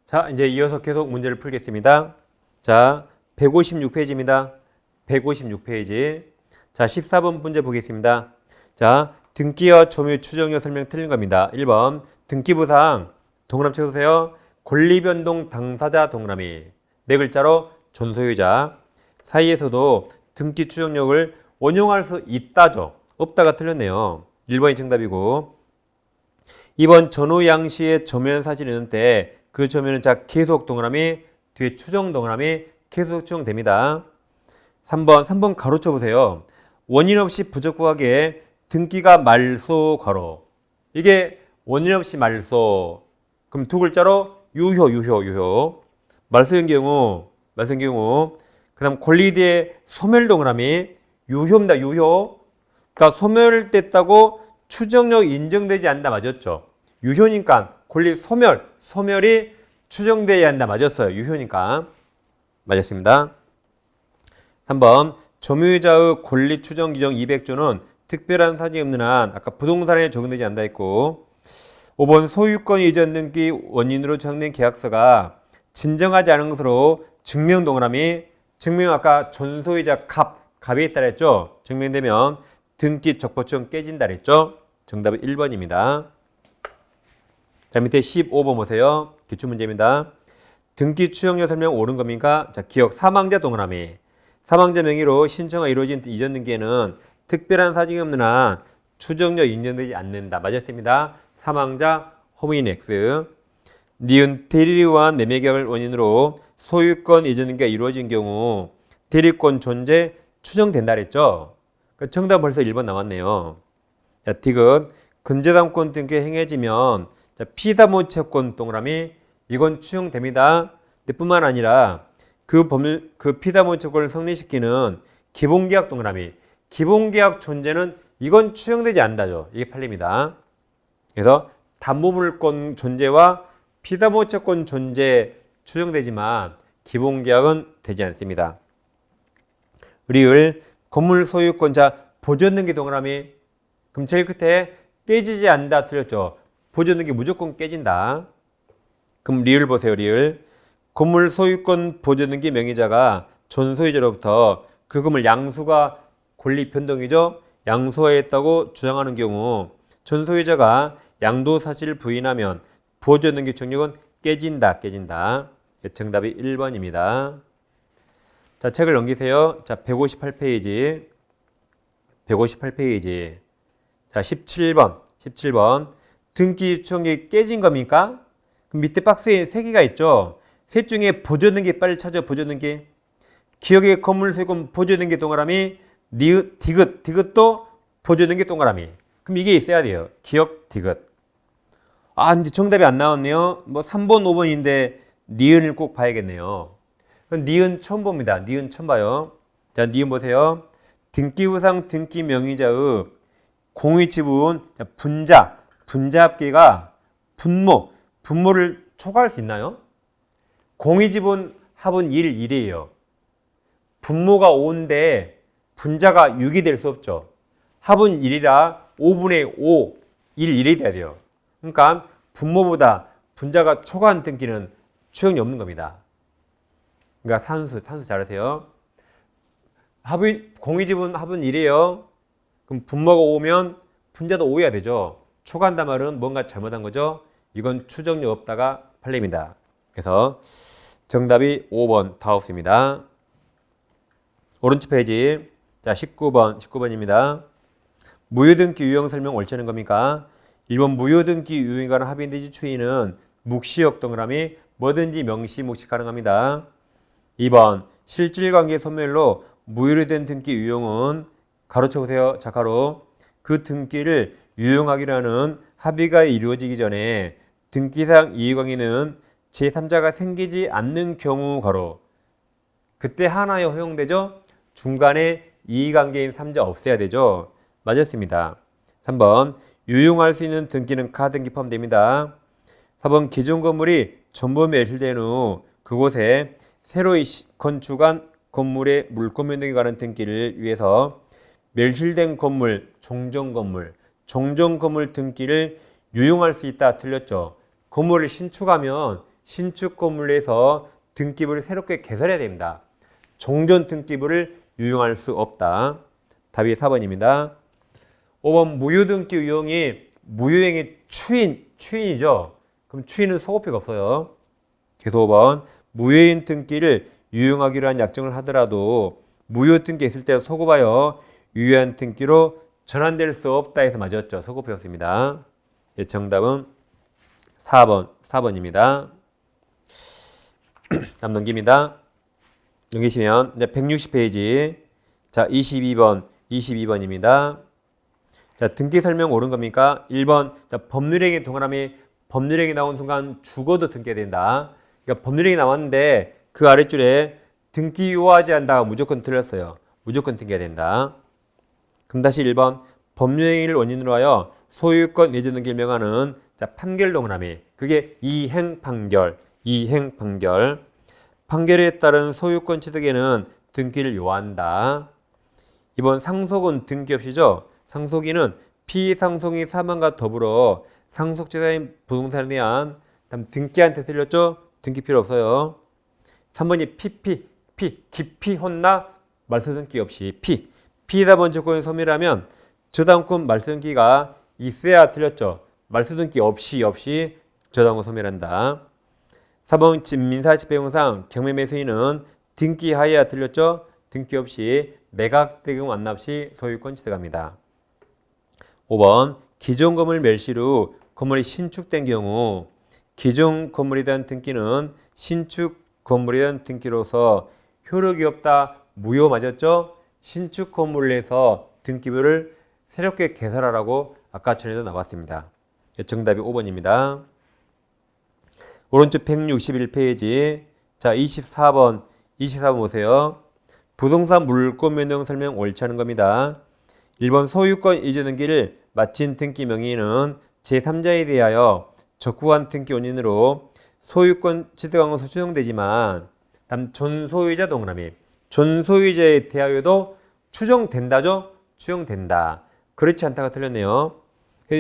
자, 이제 이어서 계속 문제를 풀겠습니다. 자, 156페이지입니다. 156페이지. 자, 14번 문제 보겠습니다. 자, 등기와 점유 추정료 설명 틀린 겁니다. 1번. 등기부상 동그라미 쳐주세요. 권리변동 당사자 동그라미. 네 글자로 존소유자. 사이에서도 등기 추정력을 원용할 수 있다죠. 없다가 틀렸네요. 1번이 정답이고. 2번 전후 양시의 저면 사진이 있는데 그 저면은 자 계속 동그라미 뒤에 추정 동그라미 계속 추정됩니다. 3번 가로쳐 보세요. 원인 없이 부적부하게 등기가 말소 괄호. 이게 원인 없이 말소. 그럼 두 글자로 유효. 말소인 경우 그다음 권리 뒤에 소멸 동그라미 유효입니다. 유효. 그러니까 소멸됐다고 추정력 인정되지 않는다 맞았죠. 유효니까 권리 소멸이 추정돼야 한다 맞았어요. 유효니까 맞았습니다. 3번 점유자의 권리 추정 규정 200조는 특별한 사정이 없는 한 아까 부동산에 적용되지 않는다 했고 5번 소유권 이전 등기 원인으로 정된 계약서가 진정하지 않은 것으로 증명 동그라미 증명 아까 존소유자 갑에 있다 그랬죠. 증명되면 등기 적법성 깨진다 그랬죠. 정답은 1번입니다. 자, 밑에 15번 보세요. 기출문제입니다. 등기 추정료 설명 옳은 겁니까? 자, 기억 사망자 동그라미. 사망자 명의로 신청가 이루어진 이전 등기에는 특별한 사정이 없는 한 추정료 인정되지 않는다. 맞았습니다. 사망자 호민 X. 니은 대리에 의한 매매 계약을 원인으로 소유권 이전 등기가 이루어진 경우 대리권 존재 추정된다 그랬죠. 정답 벌써 1번 나왔네요. 자, 디귿 근저당권 등기 행해지면 자, 피담보 채권 동그라미 이건 추정됩니다. 뿐만 아니라 그 피담보 채권을 성립시키는 기본계약 동그라미 기본계약 존재는 이건 추정되지 않는다죠. 이게 팔립니다. 그래서 담보물권 존재와 피담보 채권 존재 추정되지만 기본계약은 되지 않습니다. 리을 건물 소유권자 보존등기 동그라미 그럼 제일 끝에 깨지지 않는다 틀렸죠. 보존등기 무조건 깨진다. 그럼 리을 보세요. 리을 건물 소유권 보존등기 명의자가 존소유자로부터 그 건물 양수가 권리 변동이죠. 양수화했다고 주장하는 경우 존소유자가 양도 사실을 부인하면 보존등기 총력은 깨진다. 정답이 1번입니다. 자, 책을 넘기세요. 자, 158페이지. 자, 17번. 등기 추정이 깨진 겁니까? 그럼 밑에 박스에 3개가 있죠. 셋 중에 보존등기 빨리 찾아. 보존등기. 기억의 건물 세금 보존등기 동그라미 디귿도 보존등기 동그라미. 그럼 이게 있어야 돼요. 기억 디귿. 아, 이제 정답이 안 나왔네요. 뭐 3번, 5번인데 니은을 꼭 봐야겠네요. 니은 처음 봅니다. 니은 처음 봐요. 자, 니은 보세요. 등기부상 등기 명의자의 공유지분 분자합계가 분모를 초과할 수 있나요? 공유지분 합은 1이에요. 분모가 5인데 분자가 6이 될 수 없죠. 합은 1이라 5분의 5, 1이 돼야 돼요. 그러니까 분모보다 분자가 초과한 등기는 추정이 없는 겁니다. 그러니까 산수 잘하세요. 공유지분 합은 1이에요. 그럼 분모가 5면 분자도 5여야 되죠. 초과한단 말은 뭔가 잘못한 거죠. 이건 추정력 없다가 팔립니다. 그래서 정답이 5번 다우스입니다. 오른쪽 페이지. 자, 19번입니다. 무효등기 유형 설명 옳지 않은 겁니까? 1번 무효등기 유형에 관한 합의인지 추이는 묵시역 동그라미 뭐든지 명시 묵시 가능합니다. 2번 실질관계 소멸로 무효로 된 등기 유형은 가로쳐 보세요. 자, 가로 그 등기를 유용하기로 하는 합의가 이루어지기 전에 등기상 이의관계는 제3자가 생기지 않는 경우 가로 그때 하나에 허용되죠. 중간에 이의관계인 3자 없애야 되죠. 맞았습니다. 3번 유용할 수 있는 등기는 가등기 포함됩니다. 4번 기존 건물이 전부 멸실된 후 그곳에 새로 건축한 건물의 물권 변동에 관한 등기를 위해서 멸실된 건물, 종전건물 등기를 유용할 수 있다 틀렸죠. 건물을 신축하면 신축 건물에서 등기부를 새롭게 개설해야 됩니다. 종전 등기부를 유용할 수 없다. 답이 4번입니다. 5번 무효등기 유형이 무효행위 추인이죠. 그럼 추인은 소급 필요가 없어요. 그래서 5번 무효인 등기를 유용하기로 한 약정을 하더라도 무효 등기 있을 때 소급하여 유효한 등기로 전환될 수 없다 해서 맞았죠. 소급이었습니다. 정답은 4번입니다. 다음 넘깁니다. 넘기시면 이제 160페이지. 자, 22번입니다. 자, 등기 설명 옳은 겁니까? 1번. 자, 법률행위 동그라미 법률행위 나온 순간 죽어도 등기해야 된다. 그러니까 법률행위 나왔는데 그 아랫줄에 등기 유효하지 않다가 무조건 틀렸어요. 무조건 등기해야 된다. 그럼 다시 1번. 법률행위를 원인으로 하여 소유권 예전 등기를 명하는 자, 판결 동그라미. 그게 이행 판결. 판결에 따른 소유권 취득에는 등기를 요한다. 이번 상속은 등기 없이죠. 상속인은 피상속인 사망과 더불어 상속재산인 부동산에 대한 등기한테 틀렸죠? 등기 필요 없어요. 3번이 깊이 혼나 말소 등기 없이 피의사본 조건이 소멸하면 저당권 말소 등기가 있어야 틀렸죠. 말소 등기 없이 저당권 소멸한다. 4번 민사집행상 경매 매수인은 등기하여야 틀렸죠. 등기 없이 매각대금 완납 시 소유권 취득합니다. 5번 기존 건물 멸실 후 건물이 신축된 경우 기존 건물에 대한 등기는 신축 건물에 대한 등기로서 효력이 없다. 무효 맞았죠? 신축 건물에서 등기부를 새롭게 개설하라고 아까 전에도 나왔습니다. 정답이 5번입니다. 오른쪽 161페이지. 자, 24번 보세요. 부동산 물권 변동 설명 옳지 않은 겁니다. 1번 소유권 이전 등기를 마친 등기 명의는 제3자에 대하여 적부한 등기 원인으로 소유권 취득한 것으로 추정되지만 다음 존소유자 동그라미. 존소유자에 대하여도 추정된다죠? 추정된다. 그렇지 않다가 틀렸네요.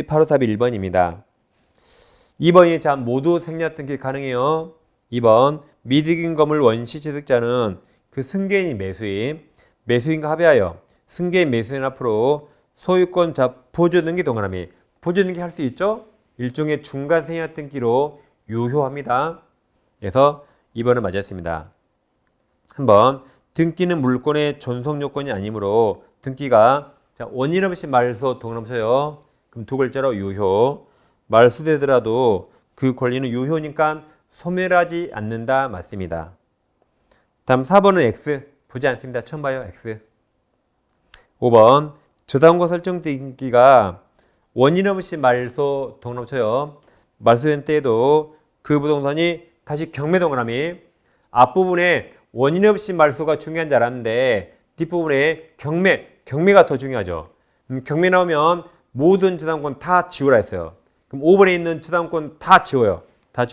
바로 답이 1번입니다. 2번이 자 모두 생략 등기 가능해요. 2번 미득인 건물 원시 취득자는 그 승계인 매수인과 합의하여 승계인 매수인 앞으로 소유권 자 보조 등기 동그라미. 보조 등기 할 수 있죠? 일종의 중간 생략 등기로 유효합니다. 그래서 2번은 맞았습니다. 한번 등기는 물권의 존속 요건이 아니므로 등기가 자 원인 없이 말소 동그라미 쳐요. 그럼 두 글자로 유효. 말소되더라도 그 권리는 유효니까 소멸하지 않는다. 맞습니다. 다음 4번은 X. 보지 않습니다. 처음 봐요. X. 5번 저당권 설정 등기가 원인 없이 말소 동그라미 쳐요. 말소된 때에도 그 부동산이 다시 경매 동그라미. 앞부분에 원인 없이 말소가 중요한 줄 알았는데 뒷부분에 경매가 더 중요하죠. 경매 나오면 모든 저당권 다 지우라 했어요. 그럼 5번에 있는 저당권 다 지워요. 다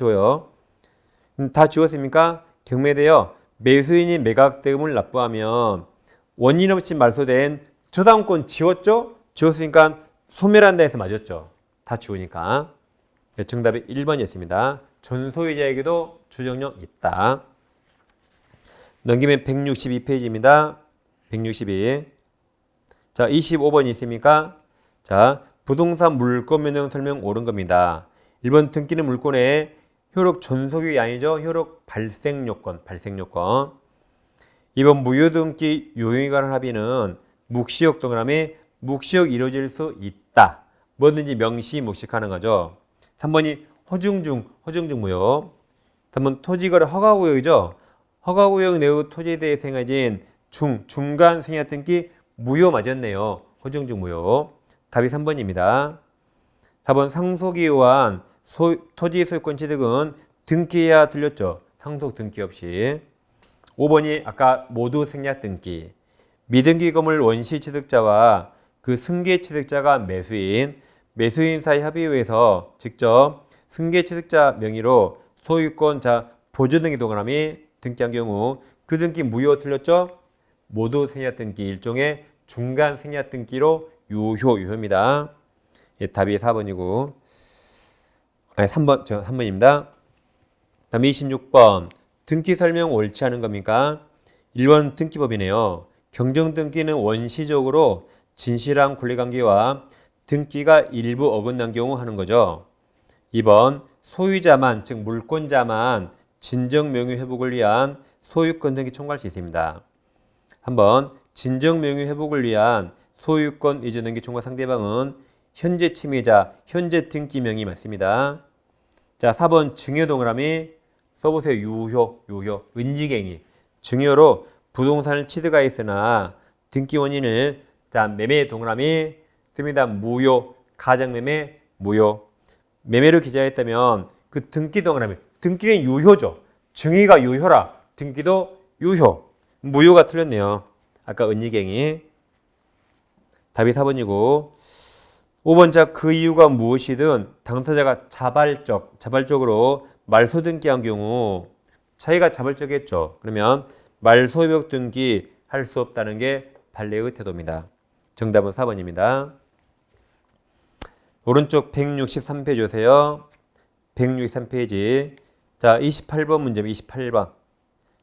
지웠습니까? 경매되어 매수인이 매각대금을 납부하면 원인 없이 말소된 저당권 지웠죠? 지웠으니까 소멸한다 해서 맞았죠. 다 지우니까. 정답이 1번이었습니다. 존소유자에게도 추정력 있다. 넘기면 162페이지입니다. 162. 자, 25번이 있습니까? 자, 부동산 물권 변경 설명 옳은 겁니다. 1번 등기는 물권의 효력 존속이 아니죠. 효력 발생 요건. 2번 무효등기 유효에 관한 합의는 묵시효 동그라미 묵시효 이루어질 수 있다. 뭐든지 명시 묵시하는 거죠. 3번이 허중중 무효. 3번 토지거래 허가구역이죠. 허가구역 내의 토지에 대해 생겨진 중간 생략 등기 무효 맞았네요. 허중중 무효. 답이 3번입니다. 4번 상속에 의한 토지 소유권 취득은 등기해야 틀렸죠. 상속 등기 없이. 5번이 아까 모두 생략 등기. 미등기 건물 원시 취득자와 그 승계 취득자가 매수인 사이 합의에서 직접 승계 취득자 명의로 소유권 자 보조 등기 동그라미 등기한 경우 그 등기 무효 틀렸죠? 모두 생략 등기 일종의 중간 생략 등기로 유효입니다. 예, 답이 4번이고 아니 3번입니다. 다음 26번 등기 설명 옳지 않은 겁니까? 1번 등기법이네요. 경정등기는 원시적으로 진실한 권리관계와 등기가 일부 어긋난 경우 하는 거죠. 2번 소유자만 즉 물권자만 진정명의 회복을 위한 소유권 등기 청구할 수 있습니다. 한번 진정명의 회복을 위한 소유권 이전 등기 청구 상대방은 현재 침해자, 현재 등기명이 맞습니다. 자, 4번 증여 동그라미 써보세요. 유효, 은지갱이. 증여로 부동산을 취득하였으나 등기 원인을 자, 매매 동그라미 씁니다. 무효, 가정매매 무효. 매매로 기재했다면 그 등기 동그라미, 등기는 유효죠. 증여가 유효라, 등기도 유효. 무효가 틀렸네요. 아까 은지갱이. 답이 4번이고 5번 자 그 이유가 무엇이든 당사자가 자발적으로 말소 등기한 경우 자기가 자발적이었죠. 그러면 말소협약 등기 할 수 없다는 게 판례의 태도입니다. 정답은 4번입니다. 오른쪽 163페이지 오세요. 163페이지. 자, 28번 문제입니다. 28번.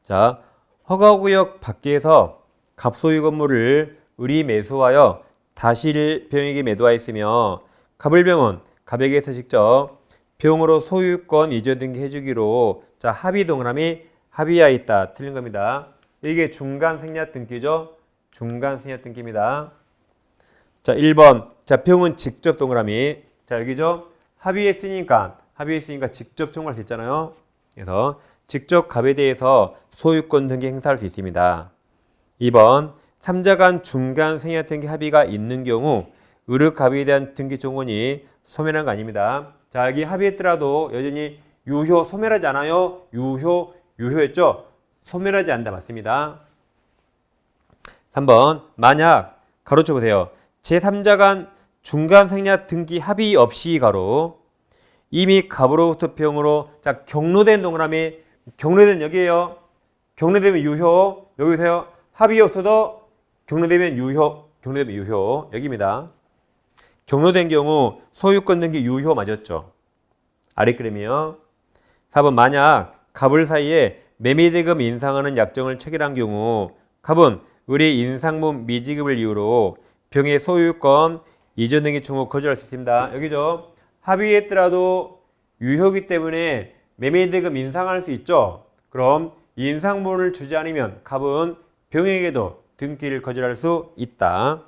자, 허가구역 밖에서 갑소유 건물을 을이 매수하여 다시 병에게 매도하였으며 갑을병은 갑에게서 직접 병으로 소유권 이전 등기 해주기로 자 합의 동그라미 합의하였다. 틀린 겁니다. 이게 중간 생략 등기죠. 중간 생략 등기입니다. 자 1번 자 병은 직접 동그라미 자 여기죠. 합의했으니까 직접 청구할 수 있잖아요. 그래서 직접 갑에 대해서 소유권 등기 행사할 수 있습니다. 2번 3자 간 중간 생략 등기 합의가 있는 경우 을의 갑에 대한 등기 청구권이 소멸한 거 아닙니다. 자 여기 합의했더라도 여전히 유효 소멸하지 않아요. 유효했죠. 소멸하지 않는다 맞습니다. 3번 만약 가로쳐 보세요. 제3자 간 중간 생략 등기 합의 없이 가로 이미 갑으로부터 병으로 자 경로된 동그라미 경로된 여기에요. 경로되면 유효 여기 보세요. 합의 없어도 경로되면 유효 여기입니다. 경로된 경우 소유권 등기 유효 맞았죠. 아랫그림이요. 4번 만약 갑을 사이에 매매대금 인상하는 약정을 체결한 경우 갑은 을의 인상분 미지급을 이유로 병의 소유권 이전 등기 청구 거절할 수 있습니다. 여기죠. 합의했더라도 유효이기 때문에 매매대금 인상할 수 있죠. 그럼 인상분을 주지 않으면 갑은 병에게도 등기를 거절할 수 있다.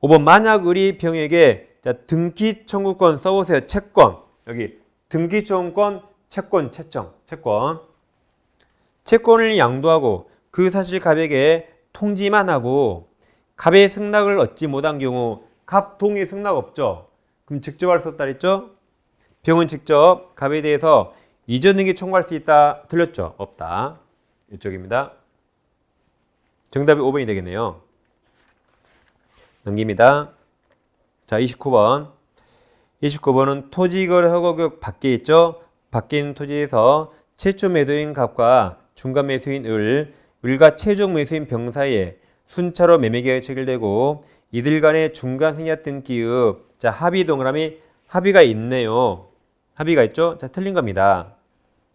5번 만약 을이 병에게 자, 등기 청구권 써보세요. 채권 여기 등기 청구권 채권을 양도하고 그 사실 갑에게 통지만 하고 갑의 승낙을 얻지 못한 경우 갑 동의 승낙 없죠. 그럼 직접 할 수 없다 그랬죠. 병은 직접 갑에 대해서 이전 등기 청구할 수 있다. 틀렸죠. 없다. 이쪽입니다. 정답이 5번이 되겠네요. 넘깁니다. 자, 29번. 29번은 토지거래 허가구역 밖에 있죠. 밖에 있는 토지에서 최초 매도인 갑과 중간 매수인 을과 최종 매수인 병 사이에 순차로 매매계약이 체결되고 이들 간의 중간 생략 등기의 자, 합의 동그라미 합의가 있네요. 합의가 있죠? 자, 틀린 겁니다.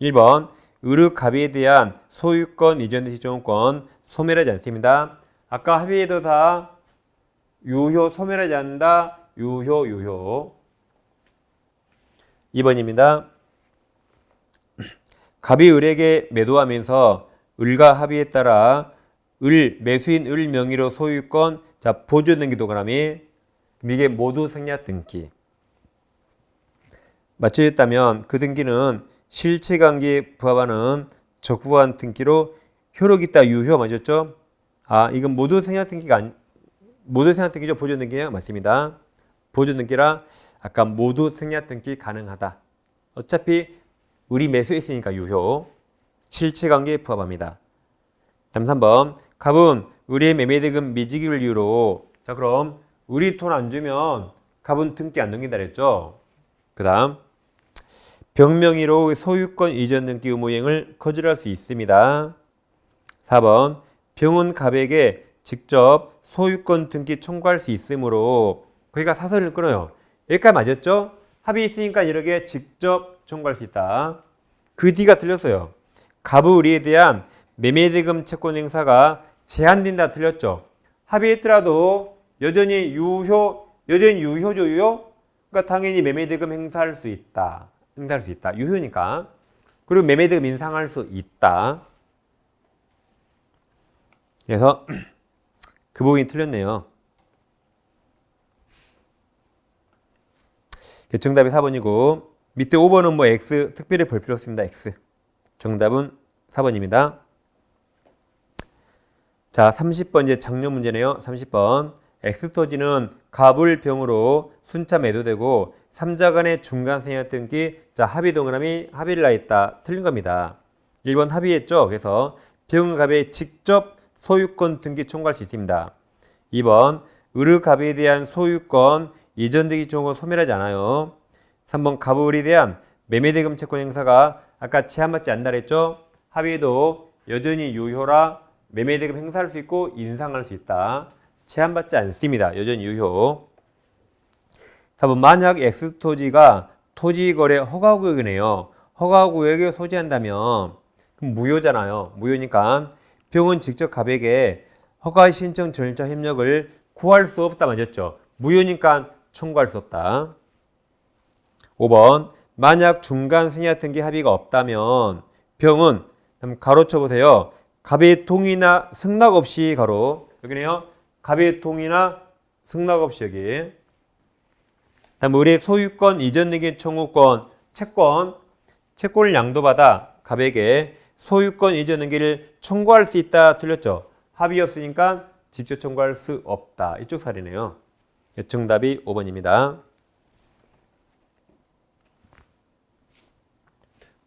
1번 을의 갑에 대한 소유권 이전 등기 청구권 소멸하지 않습니다. 아까 합의에도 다 유효 소멸하지 않는다. 유효. 2번입니다. 갑이 을에게 매도하면서 을과 합의에 따라 매수인 을 명의로 소유권 자 보존 등기 동그라미 이게 모두 생략 등기 맞춰졌다면 그 등기는 실체관계에 부합하는 적부한 등기로 효력 있다 유효 맞았죠? 아 이건 모두 생략 등기가 모두 생략 등기죠. 보존 등기가 맞습니다. 보존 등기라 아까 모두 생략 등기 가능하다. 어차피 을이 매수했으니까 유효. 실체관계에 부합합니다. 다음 3번 갑은 을의 매매대금 미지급을 이유로 자 그럼 을이 돈 안 주면 갑은 등기 안 넘긴다 그랬죠. 그 다음 병명의로 소유권 이전 등기 의무행을 거절할 수 있습니다. 4번 병은 갑에게 직접 소유권 등기 청구할 수 있으므로 그러니까 사설을 끊어요. 여기까지 맞았죠? 합의 있으니까 이렇게 직접 청구할 수 있다. 그 뒤가 틀렸어요. 갑의 의리에 대한 매매대금 채권 행사가 제한된다 틀렸죠. 합의했더라도 여전히 유효죠, 유효? 그러니까 당연히 매매대금 행사할 수 있다. 행사할 수 있다. 유효니까. 그리고 매매대금 인상할 수 있다. 그래서 그 부분이 틀렸네요. 정답이 4번이고 밑에 5번은 뭐 X 특별히 볼 필요 없습니다. X. 정답은 4번입니다. 자, 30번 이제 작년 문제네요. 30번. X토지는 갑을 병으로 순차 매도되고 3자 간의 중간승약 등기 자 합의 동그라미 합의를 하였다. 틀린 겁니다. 1번 합의했죠. 그래서 병은 갑에 직접 소유권 등기 청구할 수 있습니다. 2번 을의 갑에 대한 소유권 이전 등기 청구는 소멸하지 않아요. 3번 갑을에 대한 매매대금 채권 행사가 아까 제한받지 않는다 그랬죠. 합의도 여전히 유효라 매매대금 행사할 수 있고 인상할 수 있다. 제한받지 않습니다. 여전히 유효. 4번 만약 X토지가 토지거래 허가구역이네요. 허가구역에 소지한다면 그럼 무효잖아요. 무효니까 병은 직접 갑에게 허가 신청 절차 협력을 구할 수 없다 맞았죠. 무효니까 청구할 수 없다. 5번 만약 중간 승낙 등기 합의가 없다면 병은 가로쳐 보세요. 갑의 동의나 승낙 없이 가로 여기네요. 갑의 동의나 승낙 없이 여기. 다음 우리 소유권 이전 등기 청구권 채권을 양도받아 갑에게 소유권 이전 등기를 청구할 수 있다 틀렸죠. 합의 없으니까 직접 청구할 수 없다. 이쪽 사례네요. 정답이 5번입니다.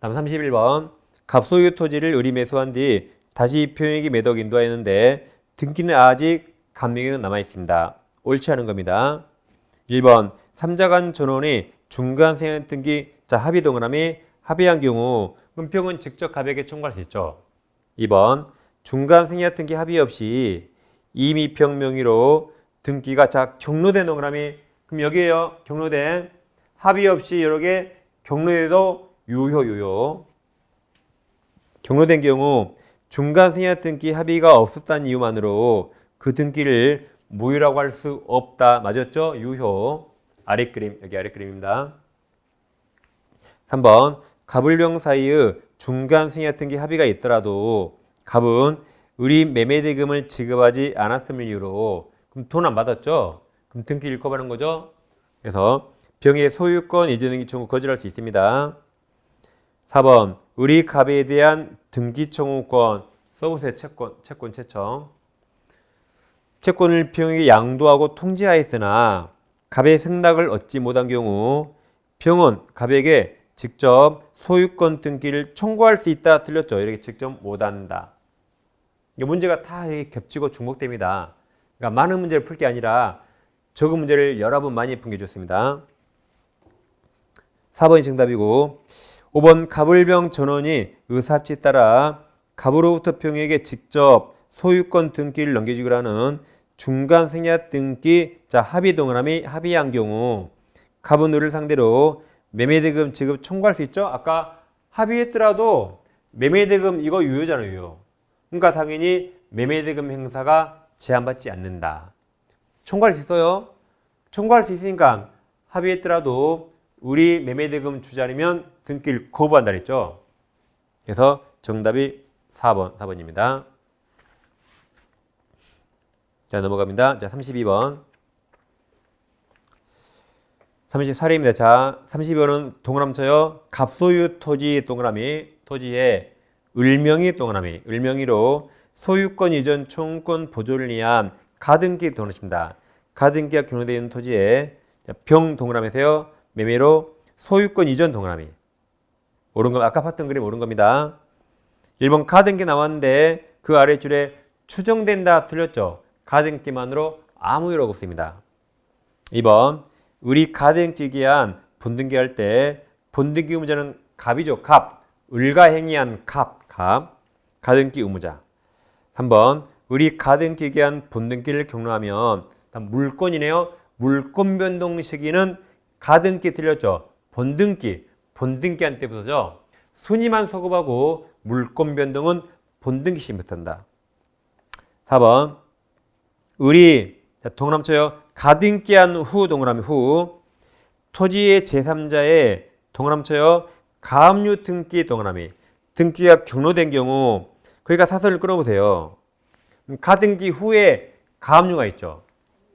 다음 31번 갑소유 토지를 을이 매수한 뒤 다시 평액이 매도하기 인도하였는데 등기는 아직 갑명의는 남아있습니다. 옳지 않은 겁니다. 1번 3자 간 전원이 중간 생약 등기 자 합의 동그라미 합의한 경우 은평은 직접 갑에게 청구할 수 있죠. 2번 중간 생약 등기 합의 없이 임의평 명의로 등기가 자 경로된 동그라미 그럼 여기에요. 경로된 합의 없이 여러 개 경로돼도 유효. 경로된 경우 중간 생약 등기 합의가 없었다는 이유만으로 그 등기를 무효라고 할 수 없다. 맞았죠? 유효. 아래 그림, 여기 아래 그림입니다. 3번 갑을병 사이의 중간 생약 등기 합의가 있더라도 갑은 을이 매매대금을 지급하지 않았음을 이유로 그럼 돈 안 받았죠? 그럼 등기 일kop하는 거죠? 그래서 병의 소유권 이전 등기 청구 거절할 수 있습니다. 4번 을이 갑에 대한 등기 청구권 써보세요. 채권 채청 채권을 병에게 양도하고 통지하였으나 갑의 승낙을 얻지 못한 경우 병은 갑에게 직접 소유권 등기를 청구할 수 있다 틀렸죠. 이렇게 직접 못한다. 문제가 다 겹치고 중복됩니다. 그러니까 많은 문제를 풀 게 아니라 적은 문제를 여러 번 많이 푼 게 좋습니다. 4번이 정답이고 5번 갑을병 전원이 의사합치에 따라 갑으로부터 병에게 직접 소유권 등기를 넘겨주기로 하는 중간 생약 등기 자 합의 동그라미 합의한 경우 갑은 을을 상대로 매매대금 지급 청구할 수 있죠? 아까 합의했더라도 매매대금 이거 유효잖아요. 유효. 그러니까 당연히 매매대금 행사가 제한받지 않는다. 청구할 수 있어요. 청구할 수 있으니까 합의했더라도 우리 매매대금 주지 않으면 등기를 거부한다 그랬죠. 그래서 정답이 4번입니다. 자, 넘어갑니다. 자, 32번. 34회입니다. 자, 32번은 동그라미 쳐요. 갑소유 토지 동그라미, 토지에 을명의 동그라미, 을명의로 소유권 이전 청구권 보존을 위한 가등기 동그라미입니다. 가등기가 경로되어 있는 토지에 병 동그라미에서요. 매매로 소유권 이전 동그라미. 옳은 거 아까 봤던 그림 옳은 겁니다. 1번 가등기 나왔는데 그 아래줄에 추정된다 틀렸죠. 가등기만으로 아무 이유가 없습니다. 2번 을이 가등기 기한 본등기 할 때 본등기 의무자는 갑이죠. 갑. 을과 행위한 갑. 가등기 의무자. 3번 을이 가등기 기한 본등기를 경로하면 물권이네요. 물권 변동 시기는 가등기 틀렸죠. 본등기한 때부터죠. 순위만 소급하고 물권 변동은 본등기 시 못한다. 4번 을이 동그라미쳐요. 가등기한 후 동그라미 후 토지의 제3자의 동그라미쳐요. 가압류 등기 동그라미 등기가 경로된 경우 그러니까 사설을 끌어보세요. 가등기 후에 가압류가 있죠.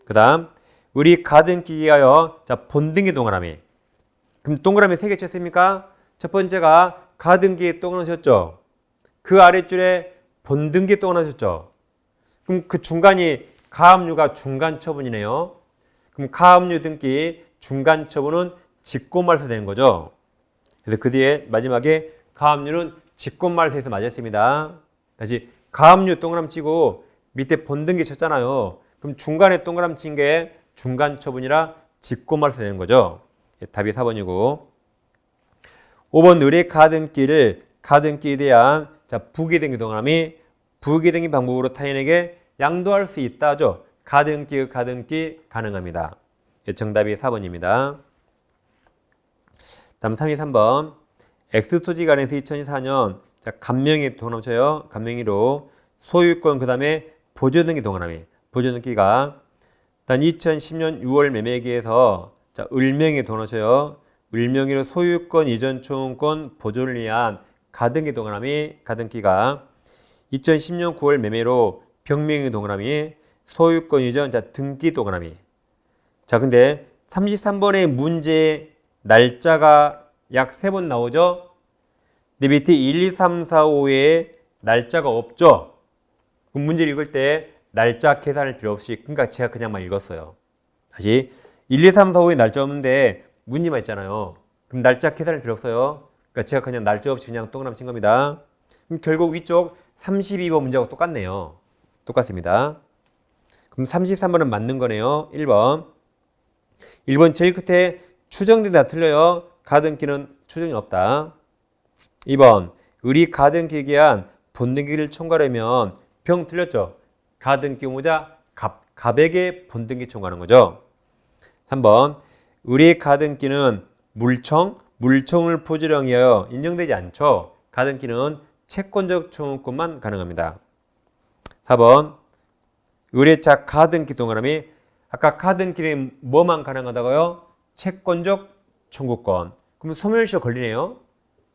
그 다음 을이 가등기하여 자 본등기 동그라미 그럼 동그라미 3개 쳤습니까? 첫 번째가 가등기 동그라미 쳤죠. 그 아랫줄에 본등기 동그라미 쳤죠. 그럼 그 중간이 가압류가 중간 처분이네요. 그럼 가압류 등기 중간 처분은 직권말소 되는 거죠. 그래서 그 뒤에 마지막에 가압류는 직권말소에서 맞았습니다. 다시 가압류 동그라미 치고 밑에 본등기 쳤잖아요. 그럼 중간에 동그라미 친 게 중간 처분이라 직권말소 되는 거죠. 답이 4번이고 5번 을의 가등기에 대한 자 부기등기 동그라미 부기등기 방법으로 타인에게 양도할 수 있다죠. 가등기 가능합니다. 정답이 4번입니다. 다음 3번 X토지 간에서 2004년 자 감명이 동그라미 쳐요. 감명이로 소유권 그 다음에 보조등기 동그라미 보조등기가 단 2010년 6월 매매기에서 자 을명이 동그라미 쳐요. 을명이로 소유권 이전 초음권 보존을 위한 가등기 동그라미 가등기가 2010년 9월 매매로 병명이 동그라미 소유권 이전 자 등기 동그라미 자 근데 33번의 문제 날짜가 약 3번 나오죠. 근데 밑에 1, 2, 3, 4, 5에 날짜가 없죠. 그럼 문제 읽을 때 날짜 계산할 필요 없이 그러니까 제가 그냥만 읽었어요. 다시 1, 2, 3, 4, 5에 날짜 없는데 문제만 있잖아요. 그럼 날짜 계산할 필요 없어요. 그러니까 제가 그냥 날짜 없이 그냥 동그라미 친 겁니다. 그럼 결국 위쪽 32번 문제하고 똑같네요. 똑같습니다. 그럼 33번은 맞는 거네요. 1번 제일 끝에 추정들이 다 틀려요. 가등기는 추정이 없다. 2번 을이 가등기에 기한 본등기를 청구하려면 병 틀렸죠. 가등기 의무자 갑에게 본등기 청구하는 거죠. 3번 을의 가등기는 물청을 포괄하기 위하여 인정되지 않죠. 가등기는 채권적 청구권만 가능합니다. 4번 을의 자 가등기 동그라미 아까 가등기는 뭐만 가능하다고요? 채권적 청구권. 그럼 소멸시효 걸리네요.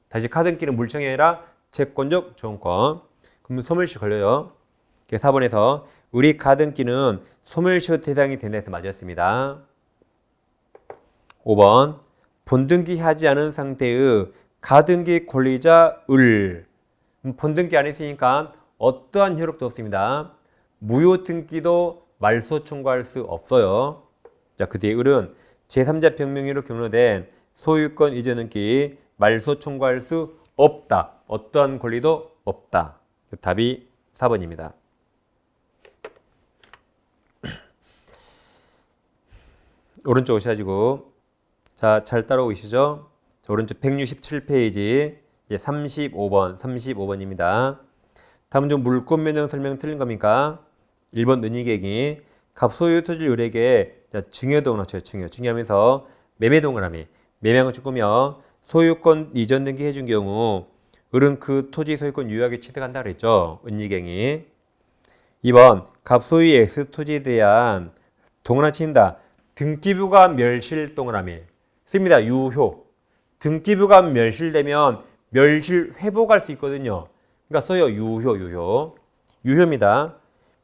다시 가등기는 물청이 아니라 채권적 청구권. 그럼 소멸시효 걸려요. 4번에서 을의 가등기는 소멸시효 대상이 된다 해서 맞았습니다. 5번 본등기하지 않은 상태의 가등기 권리자 을 본등기 안 했으니까 어떠한 효력도 없습니다. 무효 등기도 말소 청구할 수 없어요. 자, 그 뒤에 을은 제3자 병명의로 경로된 소유권 이전 등기 말소 청구할 수 없다. 어떠한 권리도 없다. 답이 4번입니다. 오른쪽 오셔가지고 자, 잘 따라오시죠? 자, 오른쪽 167페이지 35번입니다. 다음 중 물권 변경 설명 틀린 겁니까? 1번 은이객이 갑소유 토지를 을에게 증여동을 합쳐요. 증여하면서 매매 동그라미 매매한 것 꾸며 소유권 이전 등기 해준 경우 을은 그 토지 소유권 유효하게 취득한다 그랬죠. 은이객이 2번 갑소유 X 토지에 대한 동그라미 친다. 등기부가 멸실 동그라미 씁니다. 유효. 등기부가 멸실되면 멸실 회복할 수 있거든요. 그러니까 써요. 유효입니다.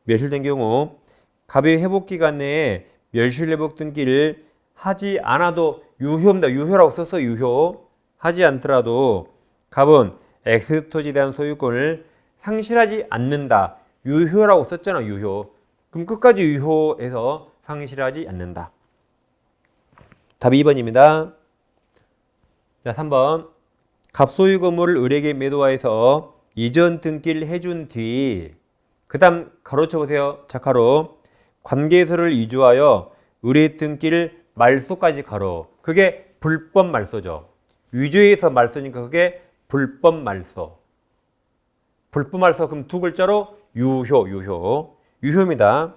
멸실된 경우 갑의 회복 기간 내에 멸실 회복 등기를 하지 않아도 유효입니다. 유효라고 썼어요. 유효. 하지 않더라도 갑은 X 토지에 대한 소유권을 상실하지 않는다. 유효라고 썼잖아. 유효. 그럼 끝까지 유효해서 상실하지 않는다. 답이 2번입니다. 자, 3번. 갑소유 건물을 을에게 매도하여서 이전 등기를 해준 뒤, 그 다음 가로쳐 보세요. 자가로 관계서를 위조하여 을의 등기를 말소까지 가로. 그게 불법 말소죠. 위조해서 말소니까 그게 불법 말소. 불법 말소 그럼 두 글자로 유효입니다.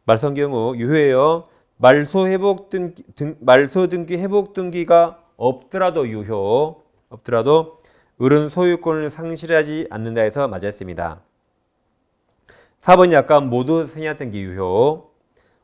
말소한 경우 유효예요. 말소 등기 회복 등기가 없더라도 유효. 없더라도 을은 소유권을 상실하지 않는다 해서 맞았습니다. 4번이 아까 모두 승인했던 유효.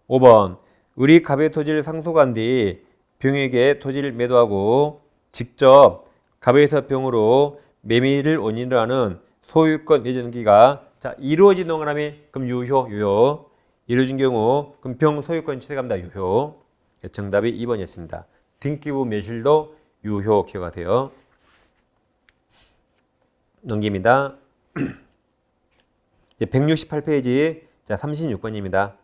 5번 을이 갑의 토지를 상속한 뒤 병에게 토지를 매도하고 직접 갑에서 병으로 매매를 원인으로 하는 소유권 이전기가 이루어진 동그라미 그럼 유효. 이루어진 경우 그럼 병 소유권 취득합니다. 유효. 정답이 2번이었습니다. 등기부 매실도 유효 기억하세요. 넘깁니다. 168페이지 36번입니다.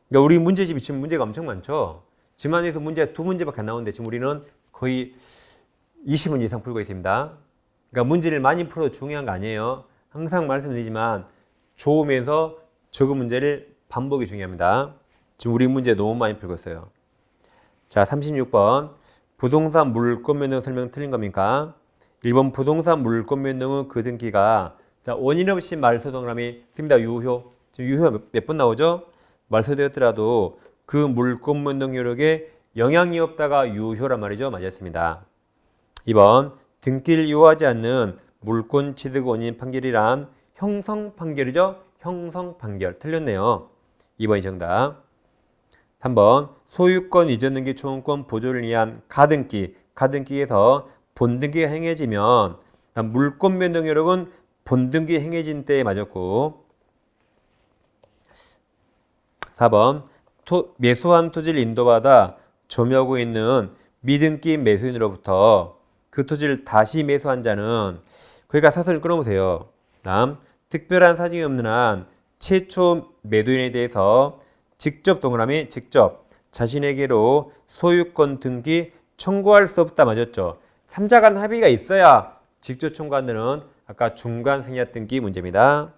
그러니까 우리 문제집이 지금 문제가 엄청 많죠. 지금 안에서 문제 2문제밖에 안 나오는데 지금 우리는 거의 20문 이상 풀고 있습니다. 그러니까 문제를 많이 풀어도 중요한 거 아니에요. 항상 말씀드리지만 좋으면서 적은 문제를 반복이 중요합니다. 지금 우리 문제 너무 많이 풀고 있어요. 자, 36번 부동산 물권 변동 설명 틀린 겁니까? 1번 부동산 물권 변동은 그 등기가 원인 없이 말소 동그라미 씁니다. 유효. 지금 유효 몇 번 나오죠? 말소되었더라도 그 물권 변동 요력에 영향이 없다가 유효란 말이죠. 맞았습니다. 2번 등기를 이유하지 않는 물권 취득 원인 판결이란 형성 판결이죠. 형성 판결 틀렸네요. 2번이 정답. 3번 소유권 이전 등기 초음권 보존을 위한 가등기에서 본등기가 행해지면 물권 변동 요력은 본등기 행해진 때에 맞았고 4번 매수한 토지를 인도받아 점유하고 있는 미등기 매수인으로부터 그 토지를 다시 매수한 자는 그러니까 사설을 끊어보세요. 다음 특별한 사정이 없는 한 최초 매도인에 대해서 직접 동그라미 직접 자신에게로 소유권 등기 청구할 수 없다 맞았죠. 3자 간 합의가 있어야 직접 청구한다는 아까 중간 승인합 등기 문제입니다.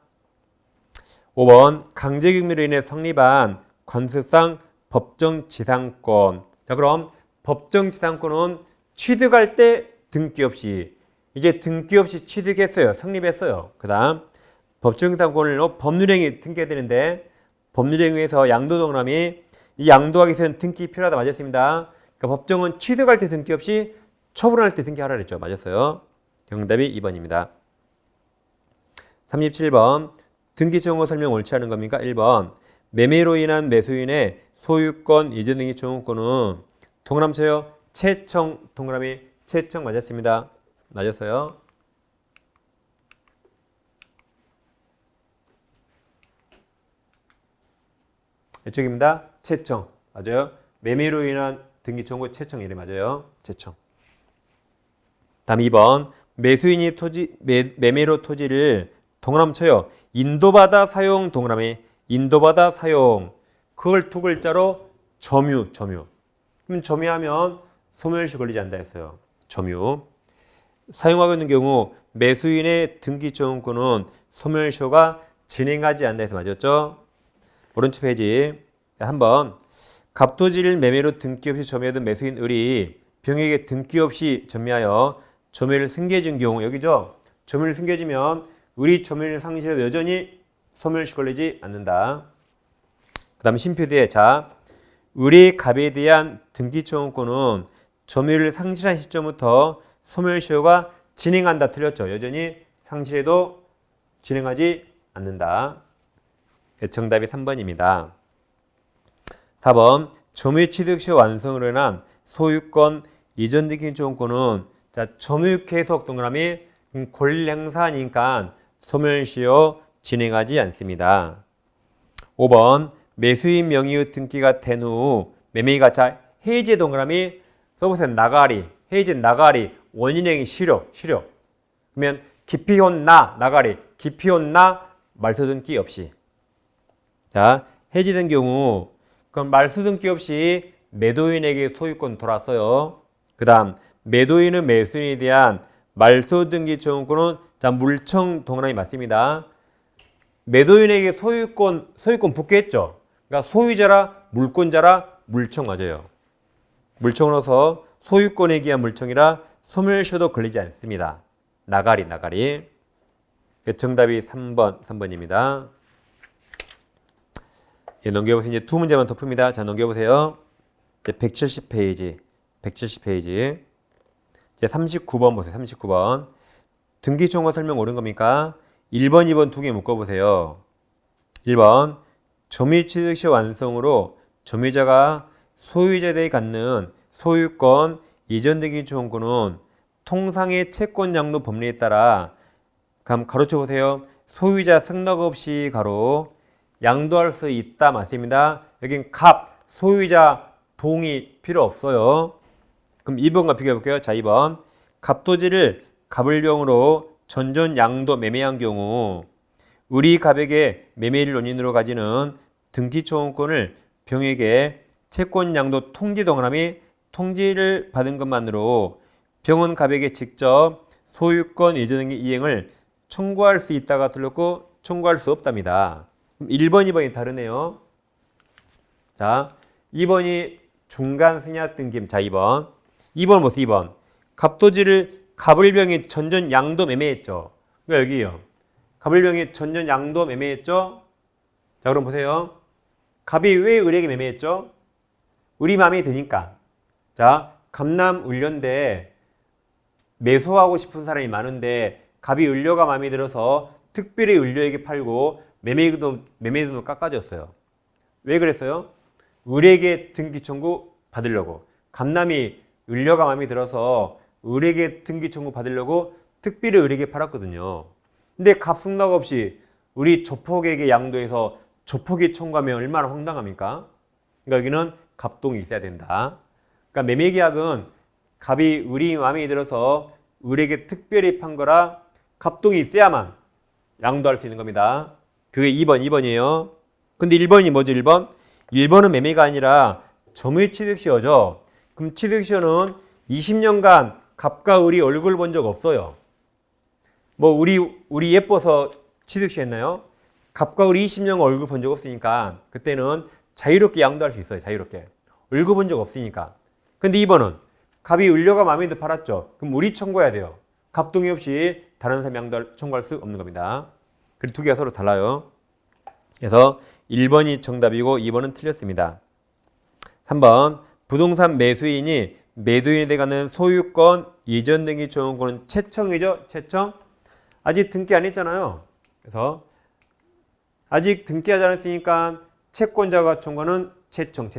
5번 강제경매로 인해 성립한 관습상 법정지상권. 자, 그럼 법정지상권은 취득할 때 등기 없이 이제 등기 없이 취득했어요. 성립했어요. 그 다음 법정지상권을 법률행위 등기해야 되는데 법률행위에서 양도 동그라미 이 양도하기 위해서는 등기 필요하다 맞았습니다. 그러니까 법정은 취득할 때 등기 없이 처분할 때 등기하라 그랬죠. 맞았어요. 정답이 2번입니다. 37번 등기 청구 설명 옳지 않은 겁니까? 1번 매매로 인한 매수인의 소유권 이전 등기 청구권은 동그라미 쳐요. 채청 동그라미 채청 맞았습니다. 맞았어요. 이쪽입니다. 채청 맞아요. 매매로 인한 등기 청구 채청 이래 맞아요. 채청. 다음 2번 매수인이 매매로 토지를 동그라미 쳐요. 인도받아 사용 동그라미 인도받아 사용 그걸 두 글자로 점유. 그럼 점유하면 소멸시 걸리지 않는다 했어요. 점유. 사용하고 있는 경우 매수인의 등기 청구권은 소멸시효가 진행하지 않는다 해서 맞았죠. 오른쪽 페이지 한번 갑토지를 매매로 등기 없이 점유하던 매수인 을이 병에게 등기 없이 점유하여 점유를 승계해준 경우 여기죠. 점유를 승계해주면 을이 점유를 상실해도 여전히 소멸시 걸리지 않는다. 그 다음 심표대에 자 을이 갑에 대한 등기 청구권은 점유를 상실한 시점부터 소멸시효가 진행한다 틀렸죠. 여전히 상실해도 진행하지 않는다. 정답이 3번입니다. 4번 점유 취득 시 완성으로 인한 소유권 이전 등기 청구권은 점유 계속 동그라미 권리 행사니까 소멸시효 진행하지 않습니다. 5번 매수인 명의의 등기가 된 후 매매가 해지 동그라미 써보세요. 나가리 해지 나가리 원인행위 실효 그러면 기피혼 나가리 기피혼 말소 등기 없이 자 해지된 경우 그럼 말소 등기 없이 매도인에게 소유권 돌았어요. 그 다음 매도인은 매수인에 대한 말소 등기 청구권은 물청 동그라미 맞습니다. 매도인에게 소유권 복귀했죠. 그러니까 소유자라 물권자라 물청 맞아요. 물청으로서 소유권에 기한 물청이라 소멸시효도 걸리지 않습니다. 나가리. 정답이 3번입니다. 예, 넘겨보세요. 이제 두 문제만 더 풉니다. 자, 넘겨보세요. 170페이지. 이제 39번 보세요. 39번. 등기청구 설명 옳은 겁니까? 1번, 2번 두 개 묶어보세요. 1번. 점유취득시 완성으로 점유자가 소유자에 대해 갖는 소유권 이전 등기청구는 통상의 채권 양도 법리에 따라 가로쳐 보세요. 소유자 승낙 없이 가로 양도할 수 있다 맞습니다. 여긴 갑 소유자 동의 필요 없어요. 그럼 2번과 비교해 볼게요. 자, 2번. 갑토지를 갑을병으로 전전 양도 매매한 경우 우리 갑에게 매매를 원인으로 가지는 등기청구권을 병에게 채권 양도 통지 동그라미 통지를 받은 것만으로 병은 갑에게 직접 소유권 이전 이행을 청구할 수 있다가 틀렸고 청구할 수 없답니다. 1번, 2번이 다르네요. 자, 2번이 중간 승낙 등기. 자, 2번. 2번 보세요. 2번. 갑토지를 갑을병이 전전 양도 매매했죠. 그러니까 여기요. 갑을병이 전전 양도 매매했죠. 자, 그럼 보세요. 갑이 왜 을에게 매매했죠? 을이 마음에 드니까. 자, 갑남 을련데 매수하고 싶은 사람이 많은데 갑이 을료가 마음에 들어서 특별히 을료에게 팔고 매매금도 깎아줬어요. 왜 그랬어요? 을에게 등기 청구 받으려고. 갑남이 을료가 마음에 들어서 을에게 등기 청구 받으려고 특별히 을에게 팔았거든요. 근데 갑 승낙 없이 을이 조폭에게 양도해서 조폭이 청구하면 얼마나 황당합니까? 그러니까 여기는 갑동이 있어야 된다. 그러니까 매매계약은 갑이 을이 마음에 들어서 을에게 특별히 판 거라 갑동이 있어야만 양도할 수 있는 겁니다. 그게 2번이에요. 근데 1번이 뭐죠? 1번? 1번은 매매가 아니라 점유의 취득시효죠. 그럼 취득시효는 20년간 갑과 을이 얼굴 본 적 없어요. 뭐 우리 예뻐서 취득시했나요? 갑과 을이 20년 얼굴 본 적 없으니까 그때는 자유롭게 양도할 수 있어요. 자유롭게. 얼굴 본 적 없으니까. 근데 2번은 갑이 을료가 마음에 들어 팔았죠. 그럼 을이 청구해야 돼요. 갑 동의 없이 다른 사람이 청구할 수 없는 겁니다. 그리고 두 개가 서로 달라요. 그래서 1번이 정답이고 2번은 틀렸습니다. 3번. 부동산 매수인이 매도인에 대해 갖는 소유권 이전 등기 청구는 채청이죠. 채청. 아직 등기 안 했잖아요. 그래서 아직 등기하지 않았으니까 채권자가 청구하는 채청.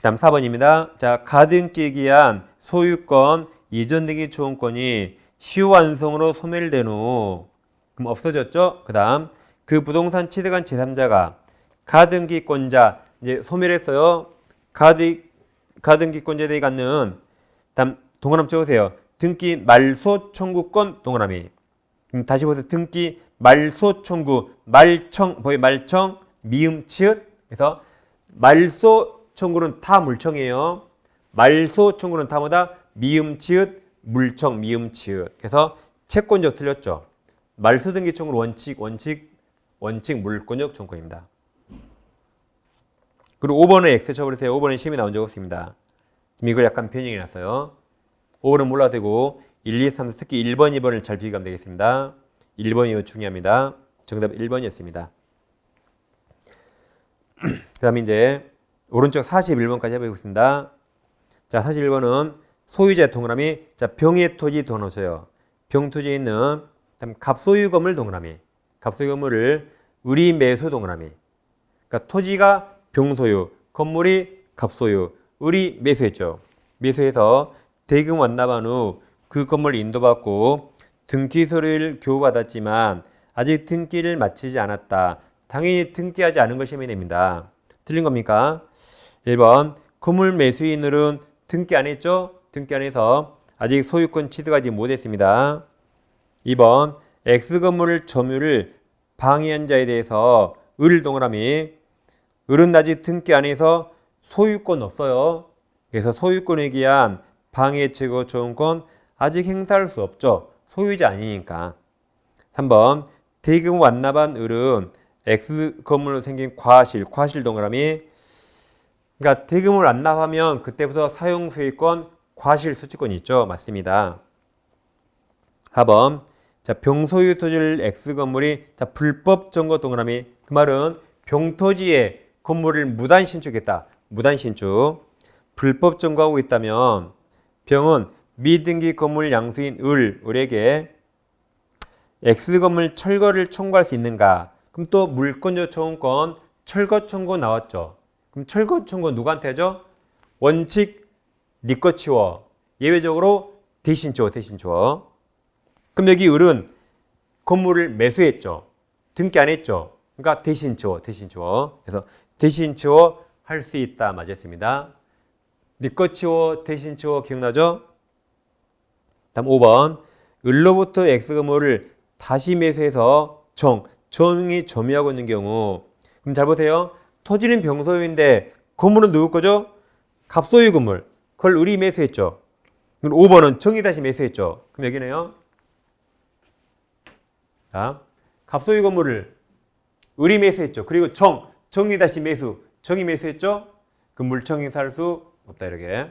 다음 4번입니다. 자, 가등기 기한 소유권 이전 등기 청구권이 시효완성으로 소멸된 후 그럼 없어졌죠. 그 다음 그 부동산 취득한 제3자가 가등기권자 이제 소멸했어요. 가등기권자에 대해 갖는 다음 동그라미 적으세요. 등기 말소 청구권 동그라미. 다시 보세요. 등기 말소 청구 말청 보여 말청 미음 치읓. 그래서 말소 청구는 다 물청이에요. 말소 청구는 다 뭐다? 미음 치읓 물청 미음 치읓. 그래서 채권적 틀렸죠. 말소 등기 청구는 원칙 물권적 청구입니다. 그리고 5번에 X 쳐버리세요. 5번에 시험이 나온 적 없습니다. 지금 이걸 약간 변형해 놨어요. 5번은 몰라도 되고 1, 2, 3, 특히 1번, 2번을 잘 비교하면 되겠습니다. 1번이 중요합니다. 정답 1번이었습니다. 그 다음에 이제 오른쪽 41번까지 해보겠습니다. 자, 41번은 소유자 동그라미. 자, 병의 토지 더 넣으세요. 병 토지에 있는 갑소유 건물 동그라미. 갑소유 건물을 을이 매수 동그라미. 그러니까 토지가 병소유, 건물이 갑소유, 을이 매수했죠. 매수해서 대금 완납한 후 그 건물을 인도받고 등기 서류를 교부받았지만 아직 등기를 마치지 않았다. 당연히 등기하지 않은 걸 시험에 냅니다. 틀린 겁니까? 1번 건물 매수인들은 등기 안 했죠? 등기 안 해서 아직 소유권 취득하지 못했습니다. 2번 X건물을 점유를 방해한 자에 대해서 을 동그라미. 을은 아직 등기 안 해서 소유권 없어요. 그래서 소유권에 기한 방해 제거 조언권 아직 행사할 수 없죠. 소유자 아니니까. 3번 대금 완납한 을은 X건물로 생긴 과실 동그라미. 그러니까 대금을 완납하면 그때부터 사용소유권 과실 수취권이 있죠. 맞습니다. 4번 자, 병소유 토지를 X건물이 자, 불법 점거 동그라미. 그 말은 병토지에 건물을 무단 신축했다. 무단신축, 불법 점거하고 있다면 병은 미등기 건물 양수인 을에게 X건물 철거를 청구할 수 있는가? 그럼 또 물권요청권 철거 청구 나왔죠. 그럼 철거 청구 누구한테 하죠? 원칙 네 거 치워. 예외적으로 대신 치워. 그럼 여기 을은 건물을 매수했죠. 등기 안 했죠. 그러니까 대신 치워. 그래서 대신 치워 할 수 있다. 맞았습니다. 네 거 치워, 대신 치워 기억나죠? 다음 5번. 을로부터 X건물을 다시 매수해서 정이 점유하고 있는 경우. 그럼 잘 보세요. 토지는 병소유인데 건물은 누구 거죠? 갑소유 건물. 그걸 을이 매수했죠. 그럼 5번은 정이 다시 매수했죠. 그럼 여기네요. 자, 갑소유 건물을 을이 매수했죠. 그리고 정이 다시 매수. 정이 매수했죠. 그 물청이 살 수 없다 이렇게.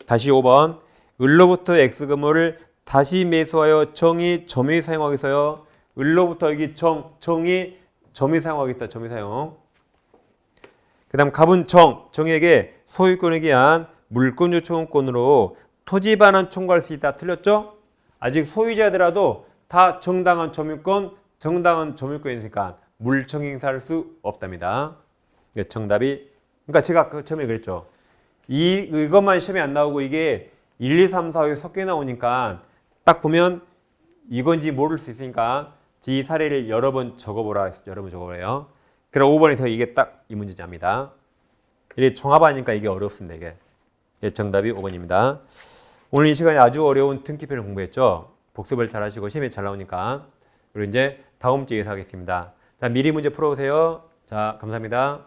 다시 5번. 을로부터 X건물을 다시 매수하여 정이 점유 사용하겠어요. 을로부터 여기 정이 점유 사용하겠다. 점유 사용. 그 다음 갑은 정에게 소유권에 대한 물권 요청권으로 토지 반환 청구할 수 있다. 틀렸죠? 아직 소유자더라도 다 정당한 점유권이니까 물청 행사할 수 없답니다. 정답이 그러니까 제가 처음에 그랬죠. 이것만 시험에 안 나오고 이게 1, 2, 3, 4, 5에 섞여 나오니까 딱 보면 이건지 모를 수 있으니까 이 사례를 여러 번 적어보라. 적어보래요. 그럼 5번에서 이게 딱 이 문제입니다. 이게 종합하니까 이게 어렵습니다. 이게 정답이 5번입니다. 오늘 이 시간에 아주 어려운 등기표를 공부했죠. 복습을 잘 하시고 시험에 잘 나오니까. 그리고 이제 다음 주에 하겠습니다. 자, 미리 문제 풀어보세요. 자, 감사합니다.